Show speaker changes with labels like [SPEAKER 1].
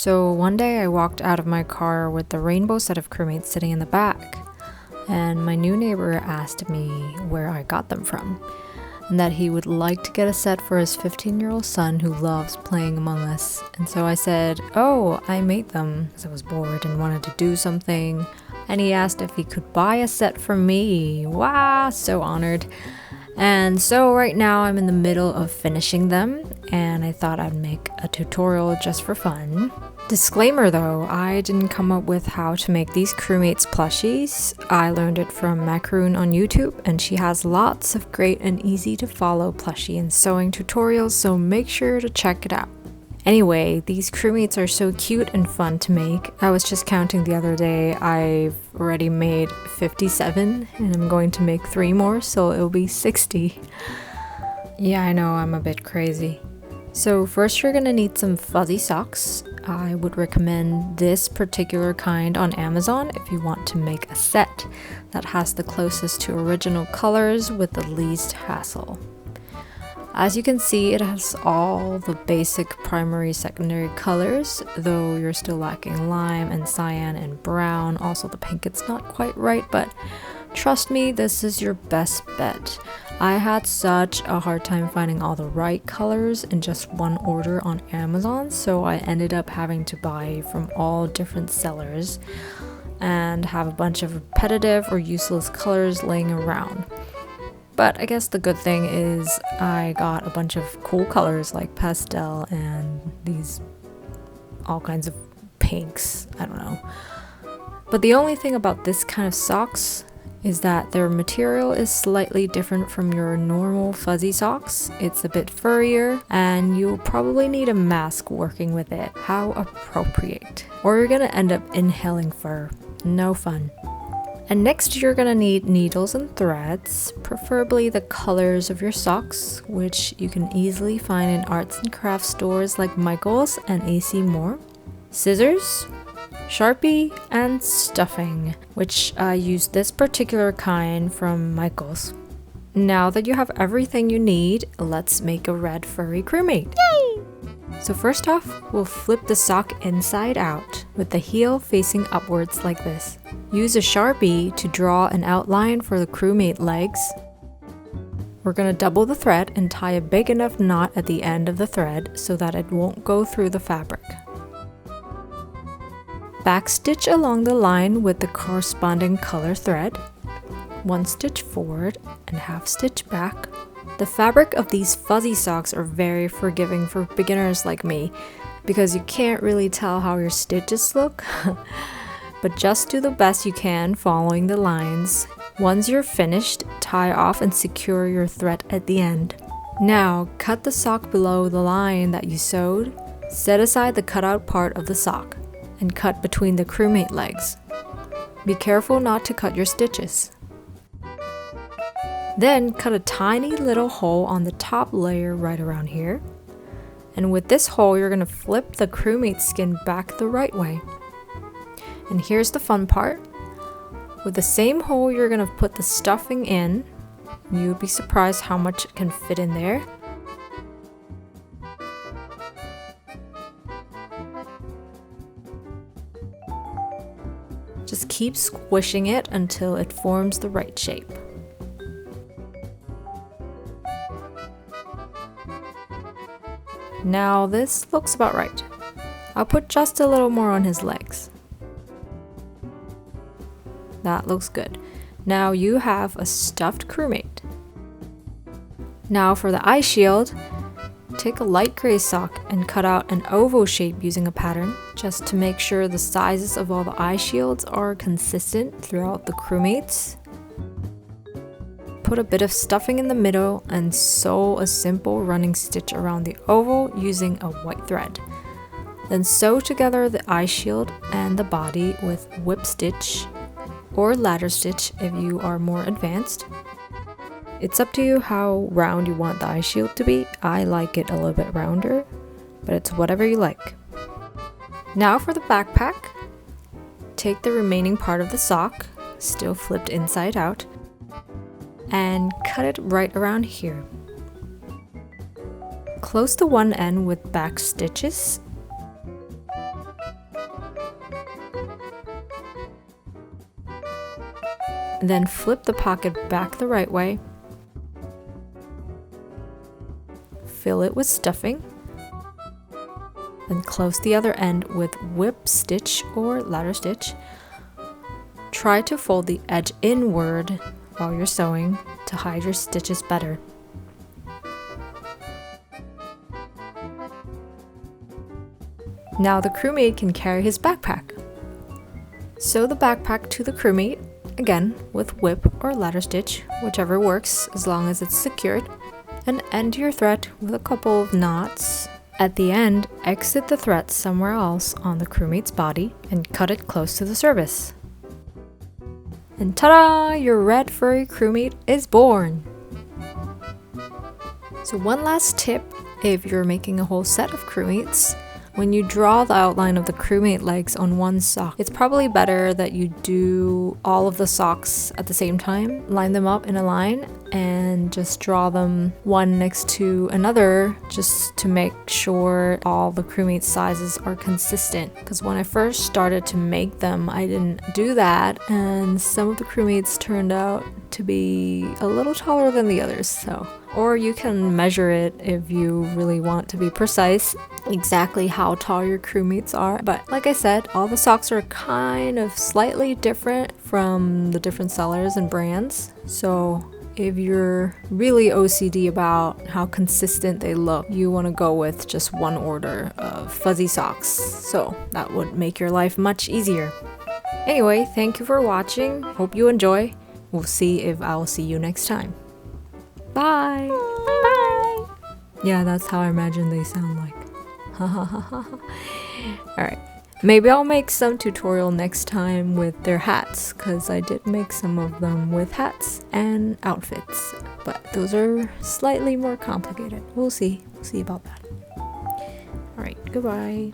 [SPEAKER 1] So one day I walked out of my car with the rainbow set of crewmates sitting in the back, and my new neighbor asked me where I got them from, and that he would like to get a set for his 15-year-old son who loves playing Among Us. And so I said, oh, I made them because I was bored and wanted to do something, and he asked if he could buy a set for me. Wow, so honored. And so right now I'm in the middle of finishing them, and I thought I'd make a tutorial just for fun. Disclaimer though, I didn't come up with how to make these Crewmates plushies. I learned it from Maqaroon on YouTube, and she has lots of great and easy to follow plushie and sewing tutorials, so make sure to check it out. Anyway, these Crewmates are so cute and fun to make. I was just counting the other day, I've already made 57 and I'm going to make 3 more, so it'll be 60. Yeah, I know, I'm a bit crazy. So first you're gonna need some fuzzy socks. I would recommend this particular kind on Amazon if you want to make a set that has the closest to original colors with the least hassle. As you can see, it has all the basic primary secondary colors, though you're still lacking lime and cyan and brown. Also the pink, it's not quite right, but trust me, this is your best bet. I had such a hard time finding all the right colors in just one order on Amazon, so I ended up having to buy from all different sellers and have a bunch of repetitive or useless colors laying around. But I guess the good thing is I got a bunch of cool colors like pastel and these all kinds of pinks, I don't know. But the only thing about this kind of socks is that their material is slightly different from your normal fuzzy socks. It's a bit furrier, and you'll probably need a mask working with it. How appropriate. Or you're gonna end up inhaling fur. No fun. And next you're gonna need needles and threads, preferably the colors of your socks, which you can easily find in arts and crafts stores like Michael's and AC Moore. Scissors, Sharpie, and stuffing, which I used this particular kind from Michael's. Now that you have everything you need, let's make a red furry crewmate. Yay! So first off, we'll flip the sock inside out with the heel facing upwards like this. Use a Sharpie to draw an outline for the crewmate legs. We're gonna double the thread and tie a big enough knot at the end of the thread so that it won't go through the fabric. Backstitch along the line with the corresponding color thread. 1 stitch forward and half stitch back. The fabric of these fuzzy socks are very forgiving for beginners like me because you can't really tell how your stitches look. But just do the best you can following the lines. Once you're finished, tie off and secure your thread at the end. Now, cut the sock below the line that you sewed. Set aside the cutout part of the sock and cut between the crewmate legs. Be careful not to cut your stitches. Then cut a tiny little hole on the top layer right around here. And with this hole, you're gonna flip the crewmate skin back the right way. And here's the fun part. With the same hole, you're gonna put the stuffing in. You'd be surprised how much it can fit in there. Just keep squishing it until it forms the right shape. Now this looks about right. I'll put just a little more on his legs. That looks good. Now you have a stuffed crewmate. Now for the eye shield, take a light gray sock and cut out an oval shape using a pattern, just to make sure the sizes of all the eye shields are consistent throughout the crewmates. Put a bit of stuffing in the middle and sew a simple running stitch around the oval using a white thread. Then sew together the eye shield and the body with whip stitch or ladder stitch if you are more advanced. It's up to you how round you want the eye shield to be. I like it a little bit rounder, but it's whatever you like. Now for the backpack. Take the remaining part of the sock, still flipped inside out, and cut it right around here. Close the one end with back stitches Then flip the pocket back the right way. Fill it with stuffing. Then close the other end with whip stitch or ladder stitch. Try to fold the edge inward while you're sewing to hide your stitches better. Now the crewmate can carry his backpack. Sew the backpack to the crewmate, again with whip or ladder stitch, whichever works as long as it's secured, and end your thread with a couple of knots. At the end, exit the thread somewhere else on the crewmate's body and cut it close to the service. And ta-da! Your red furry crewmate is born! So one last tip, if you're making a whole set of crewmates, when you draw the outline of the crewmate legs on one sock, it's probably better that you do all of the socks at the same time, line them up in a line, and just draw them one next to another just to make sure all the crewmate sizes are consistent. Because when I first started to make them, I didn't do that, and some of the crewmates turned out to be a little taller than the others. So, or you can measure it if you really want to be precise exactly how tall your crewmates are. But like I said, all the socks are kind of slightly different from the different sellers and brands. So if you're really OCD about how consistent they look, you want to go with just one order of fuzzy socks. So that would make your life much easier. Anyway, thank you for watching. Hope you enjoy. We'll see if I'll see you next time. Bye! Bye! Yeah, that's how I imagine they sound like. Alright, maybe I'll make some tutorial next time with their hats, because I did make some of them with hats and outfits, but those are slightly more complicated. We'll see about that. Alright, goodbye.